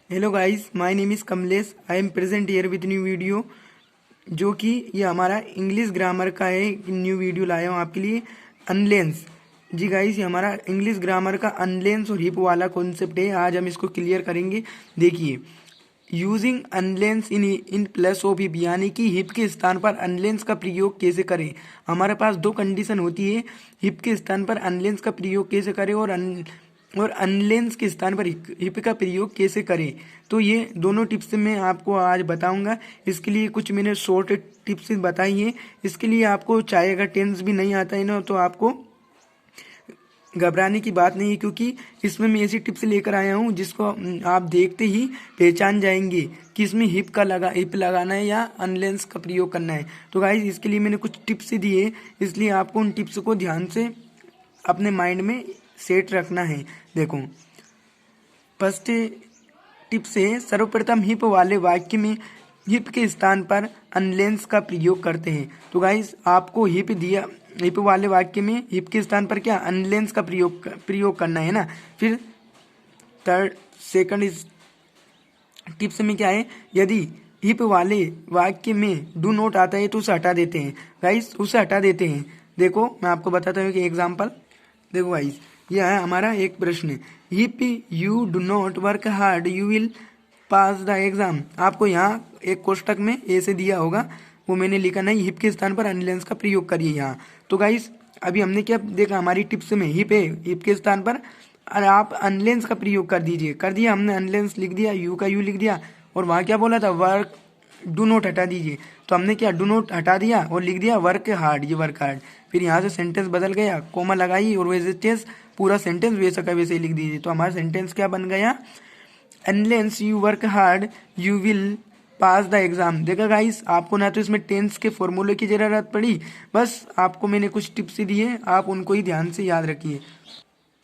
Hello guys, my name is Kamlesh. I am present here with new video, जो कि ये हमारा इंग्लिश ग्रामर का है। न्यू वीडियो लाया हूँ आपके लिए। अनलेंस, जी गाइस, ये हमारा इंग्लिश ग्रामर का अनलेंस और हिप वाला कॉन्सेप्ट है। आज हम इसको क्लियर करेंगे। देखिए, using unless in place of hip, यानी कि हिप के स्थान पर अनलेंस का प्रयोग कैसे करें। हमारे पास दो कंडीशन होती है, हिप के स्थान पर अनलेंस का प्रयोग कैसे करें और अनलेंस के स्थान पर हिप का प्रयोग कैसे करें। तो ये दोनों टिप्स मैं आपको आज बताऊंगा। इसके लिए कुछ मैंने शॉर्ट टिप्स बताई हैं। इसके लिए आपको चाहे अगर टेंस भी नहीं आता है ना, तो आपको घबराने की बात नहीं है, क्योंकि इसमें मैं ऐसी टिप्स लेकर आया हूँ जिसको आप देखते ही पहचान जाएंगे कि इसमें हिप लगाना है या अनलेंस का प्रयोग करना है। तो गाइस, इसके लिए मैंने कुछ टिप्स दिए, इसलिए आपको उन टिप्स को ध्यान से अपने माइंड में सेट रखना है। देखो, फर्स्ट टिप्स है, सर्वप्रथम हिप वाले वाक्य में हिप के स्थान पर अनलेंस का प्रयोग करते हैं। तो गाइस, आपको हिप दिया, हिप वाले वाक्य में हिप के स्थान पर क्या अनलेंस का प्रयोग करना है ना। फिर सेकंड टिप्स में क्या है, यदि हिप वाले वाक्य में डू नॉट आता है तो उसे हटा देते हैं। गाइस, उसे हटा देते हैं। देखो, मैं आपको बताता हूँ कि एग्जाम्पल। देखो गाइस, यह है हमारा एक प्रश्न, if you do not work hard you will pass the exam. आपको यहाँ एक कोष्टक में ऐसे दिया होगा, वो मैंने लिखा नहीं, हिप के स्थान पर अनलेंस का प्रयोग करिए यहाँ। तो गाइस, अभी हमने क्या देखा, हमारी टिप्स में हिप है, हिप के स्थान पर आप अनलेंस का प्रयोग कर दीजिए। कर दिया हमने, अनलेंस लिख दिया, यू का यू लिख दिया, और वहाँ क्या बोला था, वर्क डू नोट हटा दीजिए। तो हमने क्या डू नोट हटा दिया और लिख दिया वर्क हार्ड, ये वर्क हार्ड। फिर यहाँ से सेंटेंस बदल गया, कोमा लगाई और वैसे पूरा सेंटेंस वैसा का वैसे ही लिख दीजिए। तो हमारा सेंटेंस क्या बन गया, unless you work hard you will pass the exam. देखा गाइस, आपको ना तो इसमें टेंस के फॉर्मूले की जरूरत पड़ी, बस आपको मैंने कुछ टिप्स दिए, आप उनको ही ध्यान से याद रखिए।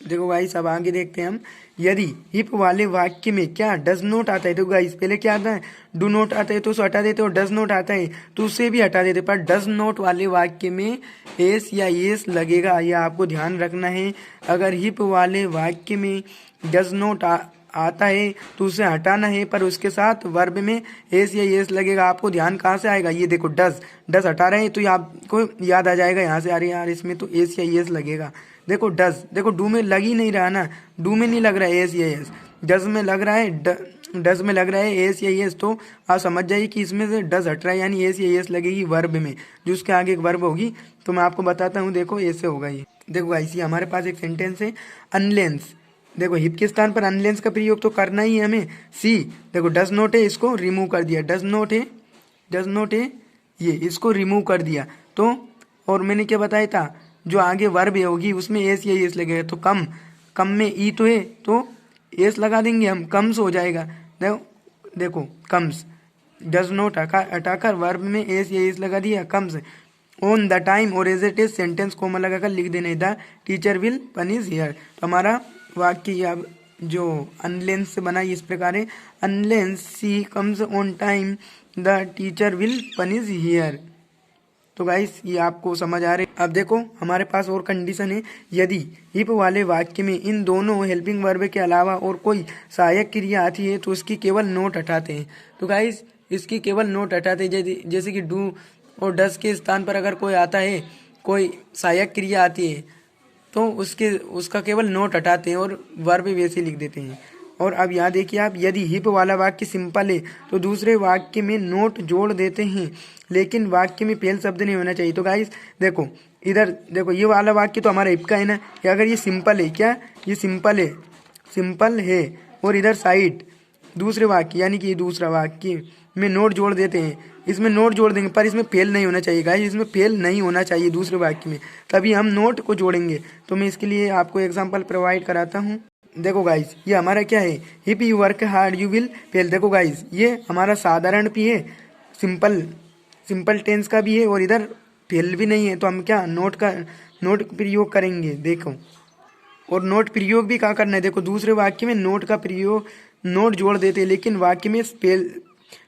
देखो गाइस, अब आगे देखते हैं हम। यदि हिप वाले वाक्य में क्या डज नोट आता है, तो गाइस पहले क्या आता है, डू नोट आता है तो उसे हटा देते, और डज नोट आता है तो उसे भी हटा देते। पर डज नोट वाले वाक्य में एस या एस लगेगा, यह आपको ध्यान रखना है। अगर हिप वाले वाक्य में डज नोट आता है तो उसे हटाना है, पर उसके साथ वर्ब में एस या एस लगेगा। आपको ध्यान कहाँ से आएगा, ये देखो, डज हटा रहे हैं तो ये आपको याद आ जाएगा यहाँ से, अरे यार इसमें तो एस या एस लगेगा। देखो डज, देखो डू में लग ही नहीं रहा ना, डू में नहीं लग रहा है एस या एस, डज में लग रहा है, डज में लग रहा है एस या एस। तो आप समझ जाइए कि इसमें से डज हट रहा है, यानी एस या एस लगेगी वर्ब में, जो उसके आगे एक वर्ब होगी। तो मैं आपको बताता हूँ, देखो ऐसे होगा ये। देखो ऐसे हमारे पास एक सेंटेंस है, अनलेंस। देखो, हिप के स्थान पर अनलेंस का प्रयोग तो करना ही है हमें। सी, देखो डज नॉट है, इसको रिमूव कर दिया, डज नॉट है ये, इसको रिमूव कर दिया। तो और मैंने क्या बताया था, जो आगे वर्ब होगी उसमें एस या एस लगेगा। तो कम में ई तो है तो एस लगा देंगे हम, कम्स हो जाएगा। देखो कम्स, डज नॉट हटाकर वर्ब में एस या एस लगा दिया, कम्स ऑन द टाइम, और as it is sentence comma लगाकर लिख देना, the teacher will punish here. तो हमारा वाक्य अब जो अनलेंस से बना इस प्रकार है, unless she comes on time the teacher will punish here. तो गाइस, ये आपको समझ आ रहे। अब देखो, हमारे पास और कंडीशन है, यदि हिप वाले वाक्य में इन दोनों हेल्पिंग वर्ब के अलावा और कोई सहायक क्रिया आती है तो उसकी केवल नोट हटाते हैं। तो गाइस, इसकी केवल नोट हटाते हैं, जैसे कि डू और डस के स्थान पर अगर कोई आता है, कोई सहायक क्रिया आती है, तो उसका केवल नोट हटाते हैं और वर्ब वैसे लिख देते हैं। और अब यहाँ देखिए आप, यदि हिप वाला वाक्य सिंपल है तो दूसरे वाक्य में नोट जोड़ देते हैं, लेकिन वाक्य में पहले शब्द नहीं होना चाहिए। तो गाइस देखो, इधर देखो, ये वाला वाक्य तो हमारा हिप का है ना, या अगर ये सिंपल है, क्या ये सिंपल है, और इधर साइड दूसरे वाक्य, यानी कि ये दूसरा वाक्य में नोट जोड़ देते हैं, इसमें नोट जोड़ देंगे, पर इसमें फेल नहीं होना चाहिए गाइस, इसमें फेल नहीं होना चाहिए दूसरे वाक्य में, तभी हम नोट को जोड़ेंगे। तो मैं इसके लिए आपको एग्जांपल प्रोवाइड कराता हूँ। देखो गाइस, ये हमारा क्या है, if you work hard you will fail. देखो गाइस, ये हमारा साधारण भी है, सिंपल टेंस का भी है, और इधर फेल भी नहीं है। तो हम क्या नोट प्रयोग करेंगे। देखो, और नोट प्रयोग भी कहाँ करना है, देखो दूसरे वाक्य में नोट का प्रयोग, नोट जोड़ देते हैं, लेकिन वाक्य में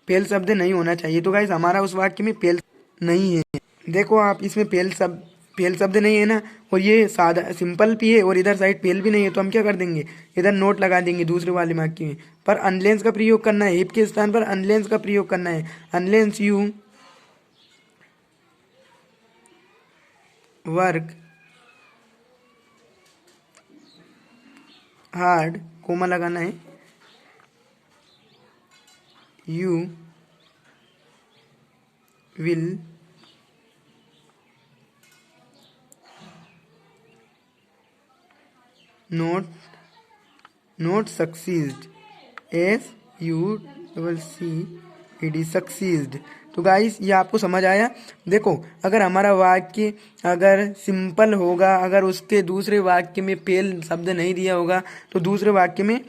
फेल शब्द नहीं होना चाहिए। तो गाइस, हमारा उस वाक्य में फेल नहीं है। देखो आप, इसमें फेल शब्द फेल शब्द नहीं है ना, और ये सादा सिंपल भी है और इधर साइड फेल भी नहीं है, तो हम क्या कर देंगे, इधर नोट लगा देंगे दूसरे वाले वाक्य में। पर अनलेंस का प्रयोग करना है, हिप के स्थान पर अनलेंस का प्रयोग करना है। अनलेंस यू वर्क हार्ड, कोमा लगाना है, you will not succeed, SUCCED, succeed. तो गाइस ये आपको समझ आया। देखो अगर हमारा वाक्य अगर सिंपल होगा, अगर उसके दूसरे वाक्य में फेल शब्द नहीं दिया होगा, तो दूसरे वाक्य में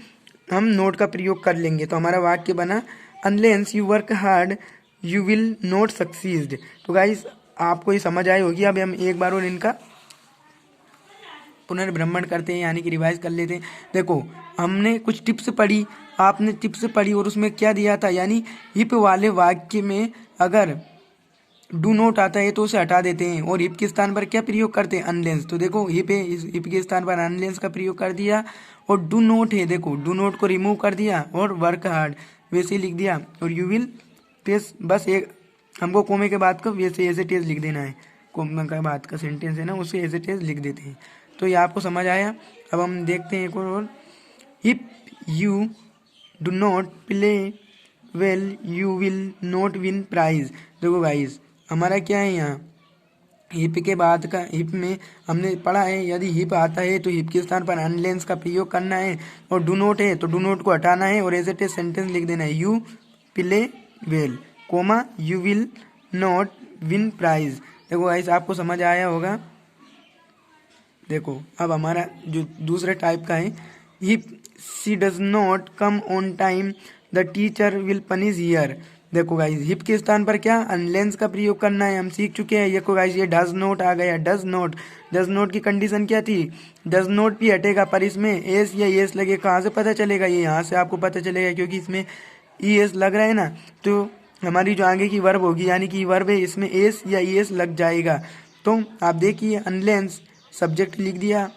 हम नोट का प्रयोग कर लेंगे। तो हमारा वाक्य बना unless you work hard you will not succeed. तो गाइस आपको ये समझ आई होगी। अब हम एक बार और इनका पुनर्भ्रमण करते हैं, यानी कि रिवाइज कर लेते हैं। देखो हमने कुछ टिप्स पढ़ी, आपने टिप्स पढ़ी और उसमें क्या दिया था, यानी हिप वाले वाक्य में अगर डू नॉट आता है तो उसे हटा देते हैं और हिप के स्थान पर क्या प्रयोग करते हैं, अनलेंस। तो देखो हिप है, इस हिप के स्थान पर अनलेंस का प्रयोग कर दिया, और डू नॉट है, देखो डू नॉट को रिमूव कर दिया और वर्क हार्ड वैसे ही लिख दिया, और यू विल टेस्ट, बस एक हमको कोमे के बाद को वैसे एज इट इज लिख देना है। कोमे के बाद का सेंटेंस है ना, उसे एज इट इज लिख देते हैं। तो ये आपको समझ आया। अब हम देखते हैं एक और। If you do not play well you will not win prize. देखो गाइस हमारा क्या है यहाँ, हिप के बाद का, हिप में हमने पढ़ा है यदि हिप आता है तो हिप के स्थान पर अनलेंस का प्रयोग करना है, और डू नॉट है तो डू नॉट को हटाना है और एज इट इज सेंटेंस लिख देना है, you play well comma you will not win prize. देखो गाइस आपको समझ आया होगा। देखो अब हमारा जो दूसरे टाइप का है, if she does not come on time the teacher will punish here. देखो गाइस हिप के स्थान पर क्या अनलेंस का प्रयोग करना है, हम सीख चुके हैं। देखो गाइस ये डज नॉट आ गया, डज नॉट की कंडीशन क्या थी, डज नॉट भी हटेगा, पर इसमें एस या एस लगे, कहाँ से पता चलेगा, ये यहाँ से आपको पता चलेगा, क्योंकि इसमें ई एस लग रहा है ना, तो हमारी जो आगे की वर्ब होगी, यानी कि वर्ब है, इसमें एस या एस लग जाएगा। तो आप देखिए अनलेंस सब्जेक्ट लिख दिया,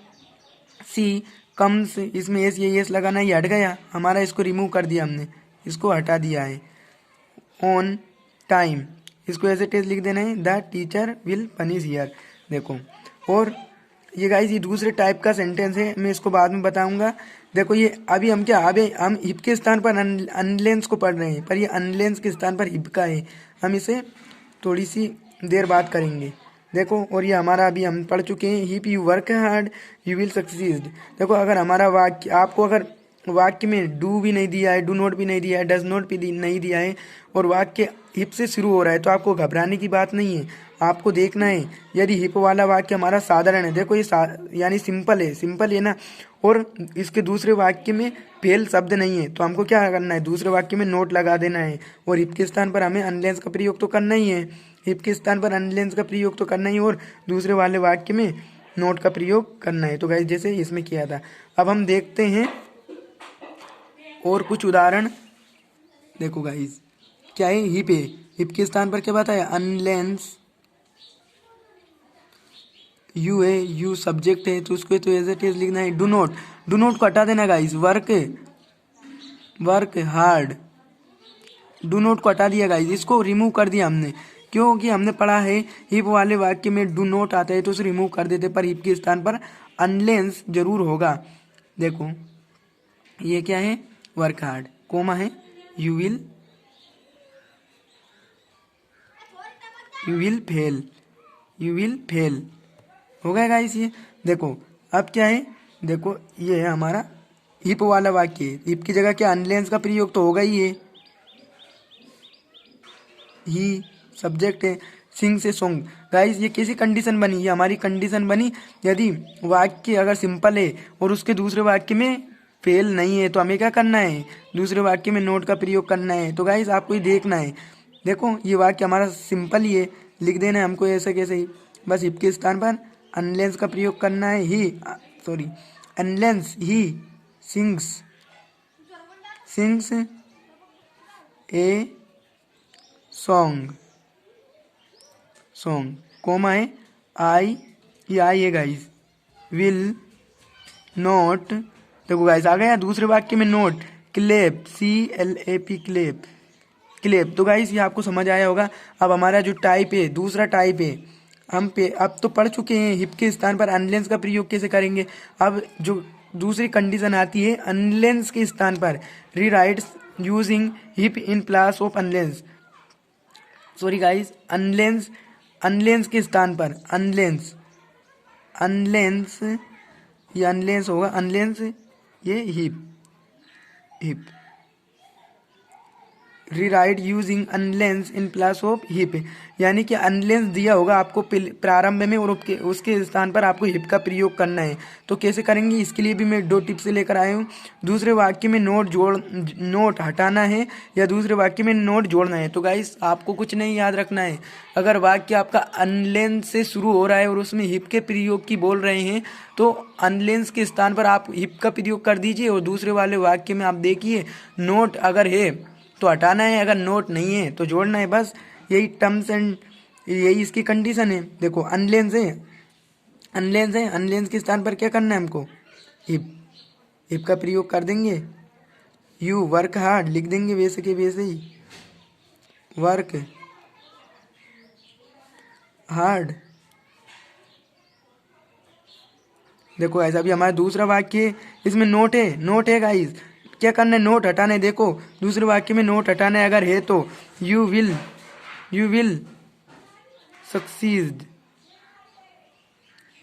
सी कम्स, इसमें एस या एस लगाना, ये हट गया हमारा, इसको रिमूव कर दिया हमने, इसको हटा दिया है। ऑन टाइम इसको ऐसे टेस्ट लिख देना है, the teacher will punish here. देखो और ये गाइस ये दूसरे टाइप का सेंटेंस है, मैं इसको बाद में बताऊंगा। देखो ये अभी हम क्या, अभी हम हिप के स्थान पर अनलेंस को पढ़ रहे हैं, पर ये अनलेंस के स्थान पर हिप का है, हम इसे थोड़ी सी देर बाद करेंगे। देखो और ये हमारा अभी हम पढ़ चुके हैं, hip you work hard you will succeed. देखो अगर हमारा वाक्य, आपको अगर वाक्य में डू भी नहीं दिया है, डू नॉट भी नहीं दिया है, डज नॉट भी नहीं दिया है, और वाक्य हिप से शुरू हो रहा है, तो आपको घबराने की बात नहीं है। आपको देखना है यदि हिप वाला वाक्य हमारा साधारण है, देखो ये यानी सिंपल है ना, और इसके दूसरे वाक्य में फेल शब्द नहीं है, तो हमको क्या करना है, दूसरे वाक्य में नोट लगा देना है, और हिप के स्थान पर हमें अनलेंस का प्रयोग तो करना ही है, हिप के स्थान पर अनलेंस का प्रयोग तो करना ही, और दूसरे वाले वाक्य में नोट का प्रयोग करना है। तो गाइस जैसे इसमें किया था। अब हम देखते हैं और कुछ उदाहरण। देखो गाइस क्या है, हिप है, हिप के स्थान पर क्या बताया, अनलेंस, यू है, यू सब्जेक्ट है, तो उसको तो एज इट इज लिखना है। डू नॉट को हटा देना guys, work hard, do not को हटा दिया गाइस, इसको रिमूव कर दिया हमने, क्योंकि हमने पढ़ा है हिप वाले वाक्य में डू नॉट आता है तो उसे रिमूव कर देते, पर हिप के स्थान पर अनलेंस जरूर होगा। देखो ये क्या है, वर्क हार्ड, कोमा है, यू विल फेल हो गया गाइस ये। देखो अब क्या है, देखो ये है हमारा हिप वाला वाक्य, हिप की जगह क्या अनलेंस का प्रयोग तो होगा ही है, ही सब्जेक्ट है, सिंग से सॉन्ग। गाइस ये कैसी कंडीशन बनी, ये हमारी कंडीशन बनी यदि वाक्य अगर सिंपल है और उसके दूसरे वाक्य में फेल नहीं है, तो हमें क्या करना है, दूसरे वाक्य में नोट का प्रयोग करना है। तो गाइस आपको ही देखना है, देखो ये वाक्य हमारा सिंपल ही है, लिख देना है हमको ऐसे कैसे ही, बस हिप के स्थान पर अनलेंस का प्रयोग करना है, unless he sings a song, comma है, आई ये आई है गाइस, विल नॉट। देखो गाइस आ गया दूसरे वाक्य में note, clap, CLAP, clap, clap. तो गाइस ये आपको समझ आया होगा। अब हमारा जो टाइप है, दूसरा टाइप है, हम पे अब तो पढ़ चुके हैं हिप के स्थान पर अनलेंस का प्रयोग कैसे करेंगे। अब जो दूसरी कंडीशन आती है अनलेंस के स्थान पर, rewrites using if in place of unless. Sorry guys, unless, unless के स्थान पर, अनलेंस, अनलेंस, ये अनलेंस होगा, अनलेंस, ये if, if, rewrite using unless in place of hip. यानी कि अनलेंस दिया होगा आपको प्रारंभ में और उसके स्थान पर आपको हिप का प्रयोग करना है। तो कैसे करेंगे, इसके लिए भी मैं 2 टिप्स लेकर आया हूँ। दूसरे वाक्य में नोट हटाना है या दूसरे वाक्य में नोट जोड़ना है। तो गाइस आपको कुछ नहीं याद रखना है, अगर वाक्य आपका अनलेंस से शुरू हो रहा है और उसमें हिप के प्रयोग की बोल रहे हैं तो अनलेंस के स्थान पर आप हिप का प्रयोग कर दीजिए, और दूसरे वाले वाक्य में आप देखिए नोट अगर है तो हटाना है, अगर नोट नहीं है तो जोड़ना है। बस यही टर्म्स एंड यही इसकी कंडीशन है। देखो अनलेंस है, अनलेंस है, अनलेंस के स्थान पर क्या करना है हमको, हिप, हिप का प्रयोग कर देंगे। यू वर्क हार्ड लिख देंगे वैसे के वैसे ही, वर्क हार्ड। देखो ऐसा भी हमारा दूसरा वाक्य, इसमें नोट है, नोट है गाइस, क्या करना है, नोट हटाना है। देखो दूसरे वाक्य में नोट हटाना है, अगर है तो यू विल सक्सीड।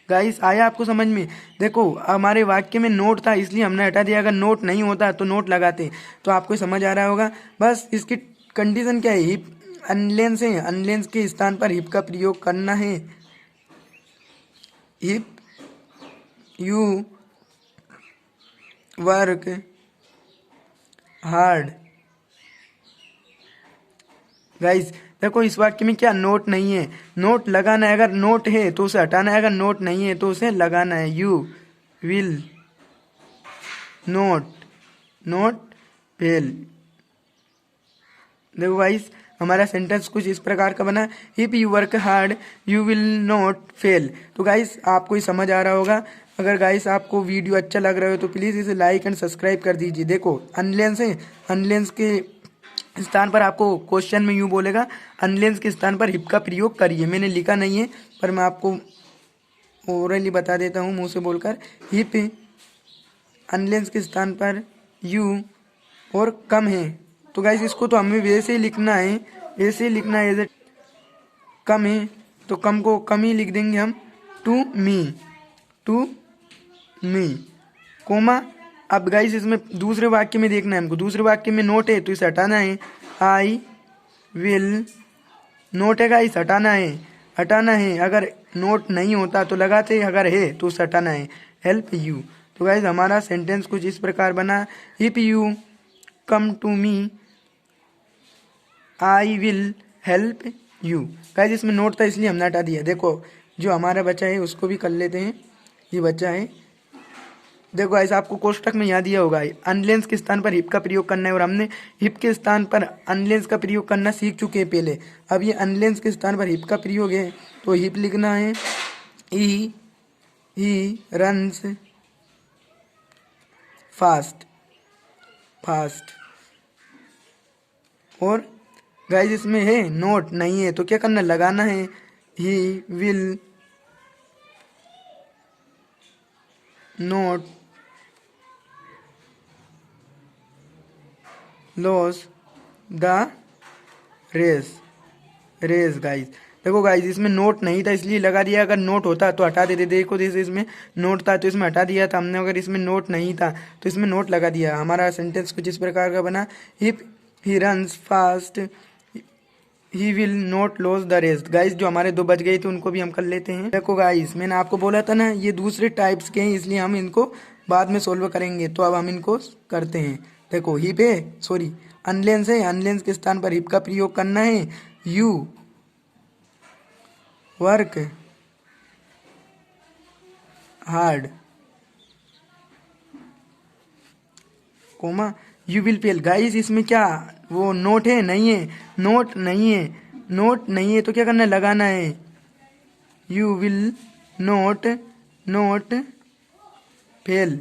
गाइस आया आपको समझ में। देखो हमारे वाक्य में नोट था इसलिए हमने हटा दिया, अगर नोट नहीं होता तो नोट लगाते। तो आपको समझ आ रहा होगा। बस इसकी कंडीशन क्या है, हिप अनलेंस है, अनलेंस के स्थान पर हिप का प्रयोग करना है। Hip, you work hard. Guys देखो इस वाक्य में क्या नोट नहीं है, नोट लगाना है, अगर नोट है तो उसे हटाना है, अगर नोट नहीं है तो उसे लगाना है। You will note fail. देखो गाइस हमारा सेंटेंस कुछ इस प्रकार का बना, if you work hard you will not fail. तो गाइस आपको ही समझ आ रहा होगा। अगर गाइस आपको वीडियो अच्छा लग रहा हो तो प्लीज़ इसे लाइक एंड सब्सक्राइब कर दीजिए। देखो अनलेंस है, अनलेंस के स्थान पर आपको क्वेश्चन में यूँ बोलेगा अनलेंस के स्थान पर हिप का प्रयोग करिए। मैंने लिखा नहीं है पर मैं आपको ओरली बता देता हूँ मुँह से बोलकर, हिप अनलेंस के स्थान पर यू और कम है। तो गाइस इसको तो हमें वैसे ही लिखना है, ऐसे ही लिखना है, एज कम है तो कम को कम ही लिख देंगे हम, टू मी कोमा। अब गाइस इसमें दूसरे वाक्य में देखना है हमको, दूसरे वाक्य में नोट है तो इसे हटाना है, आई विल, नोट है गाइस हटाना है, अगर नोट नहीं होता तो लगाते, अगर है तो उसे हटाना है, हेल्प यू। तो गाइस हमारा सेंटेंस कुछ इस प्रकार बना, if you come to me I will help you. Guys इसमें नोट था इसलिए हमने हटा दिया। देखो जो हमारा बच्चा है उसको भी कर लेते हैं, ये बच्चा है। देखो गाइस आपको कोष्टक में यहाँ दिया होगा अनलेंस के स्थान पर हिप का प्रयोग करना है, और हमने हिप के स्थान पर अनलेंस का प्रयोग करना सीख चुके हैं पहले। अब ये अनलेंस के स्थान पर हिप का प्रयोग है तो हिप लिखना है, ही रन्स फास्ट, और गाइस इसमें है नोट नहीं है तो क्या करना, लगाना है, he will not lose the race. Guys देखो गाइस इसमें नोट नहीं था इसलिए लगा दिया, अगर नोट होता तो हटा देते। देखो जैसे इसमें नोट था तो इसमें हटा दिया था हमने, अगर इसमें नोट नहीं था तो इसमें नोट लगा दिया। हमारा सेंटेंस कुछ इस प्रकार का बना, if he runs fast he will not lose the race. Guys जो हमारे 2 बच गए थे उनको भी हम कर लेते हैं। देखो गाइस मैंने आपको बोला था ना ये दूसरे टाइप्स के हैं इसलिए हम इनको बाद में सोल्व करेंगे। तो अब हम इनको करते हैं। देखो हिप है, सॉरी अनलेंस है, अनलेंस के स्थान पर हिप का प्रयोग करना है, you work hard comma you will fail. Guys इसमें क्या वो नोट है नहीं है, नोट नहीं है तो क्या करना है, लगाना है, you will not fail,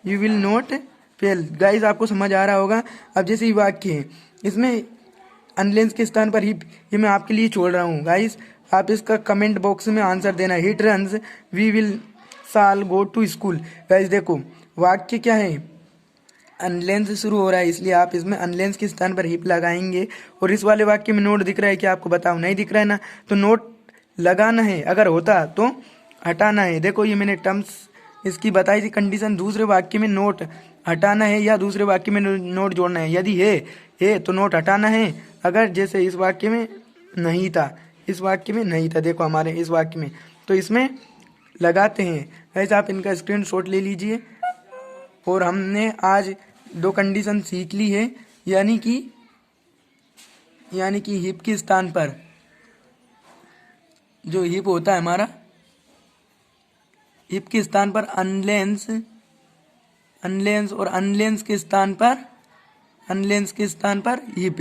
you will not fail. Guys आपको समझ आ रहा होगा। अब जैसे ये वाक्य है, इसमें अनलेंस के स्थान पर हिप, ये मैं आपके लिए छोड़ रहा हूँ गाइस, आप इसका कमेंट बॉक्स में आंसर देना। हिट रन्स, वी विल साल गो टू स्कूल। गाइस देखो वाक्य क्या है, अनलेंस से शुरू हो रहा है, इसलिए आप इसमें अनलेंस के स्थान पर हिप लगाएंगे। और इस वाले वाक्य में नोट दिख रहा है कि आपको बताओ, नहीं दिख रहा है ना, तो नोट लगाना है, अगर होता तो हटाना है। देखो ये मैंने टर्म्स इसकी बताई थी कंडीशन। दूसरे वाक्य में नोट हटाना है या दूसरे वाक्य में नोट जोड़ना है। यदि है तो नोट हटाना है, अगर जैसे इस वाक्य में नहीं था, इस वाक्य में नहीं था, देखो हमारे इस वाक्य में, तो इसमें लगाते हैं। ऐसे आप इनका स्क्रीनशॉट ले लीजिए। और हमने आज 2 कंडीशन सीख ली है, यानी कि हिप के स्थान पर जो हिप होता है हमारा, हिप के स्थान पर अनलेंस और अनलेंस के स्थान पर हिप।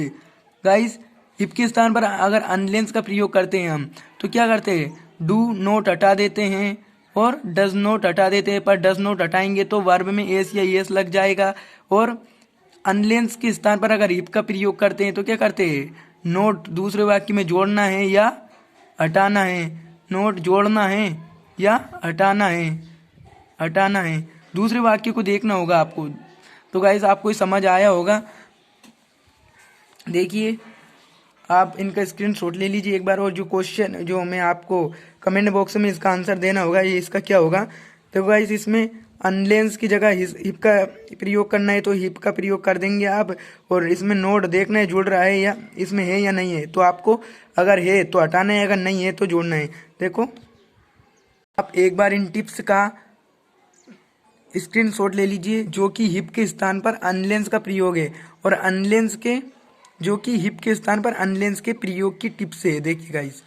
गाइस हिप के स्थान पर अगर अनलेंस का प्रयोग करते हैं हम, तो क्या करते हैं, डू नोट हटा देते हैं और डज नोट हटा देते हैं। पर डज नोट हटाएंगे तो वर्ब में एस या एस लग जाएगा। और अनलेंस के स्थान पर अगर हिप का प्रयोग करते हैं तो क्या करते हैं, नोट दूसरे वाक्य में जोड़ना है या हटाना है। नोट जोड़ना है या हटाना है। दूसरे वाक्य को देखना होगा आपको। तो गाइस आपको समझ आया होगा। देखिए आप इनका स्क्रीनशॉट ले लीजिए एक बार। और जो क्वेश्चन जो मैं आपको कमेंट बॉक्स में इसका आंसर देना होगा, ये इसका क्या होगा। तो गाइस इसमें अनलेंस की जगह हिप का प्रयोग करना है तो हिप का प्रयोग कर देंगे आप। और इसमें नोट देखना है जुड़ रहा है या इसमें है या नहीं है, तो आपको अगर है तो हटाना है, अगर नहीं है तो जोड़ना है। देखो आप एक बार इन टिप्स का स्क्रीनशॉट ले लीजिए, जो कि हिप के स्थान पर अनलेंस का प्रयोग है, और अनलेंस के जो कि हिप के स्थान पर अनलेंस के प्रयोग की टिप्स है। देखिए गाइस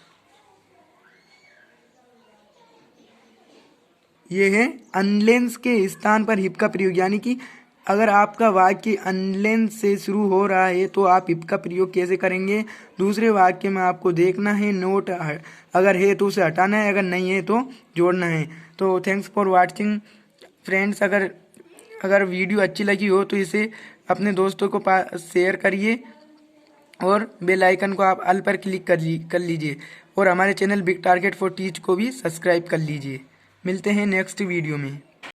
ये है अनलेंस के स्थान पर हिप का प्रयोग, यानी कि अगर आपका वाक्य अनलेंस से शुरू हो रहा है तो आप हिप का प्रयोग कैसे करेंगे। दूसरे वाक्य में आपको देखना है, नोट अगर है तो उसे हटाना है, अगर नहीं है तो जोड़ना है। तो थैंक्स फॉर वाचिंग फ्रेंड्स। अगर वीडियो अच्छी लगी हो तो इसे अपने दोस्तों को शेयर करिए और बेल आइकन को आप ऑल पर क्लिक कर लीजिए। और हमारे channel big target for teach को भी सब्सक्राइब कर लीजिए। मिलते हैं नेक्स्ट वीडियो में।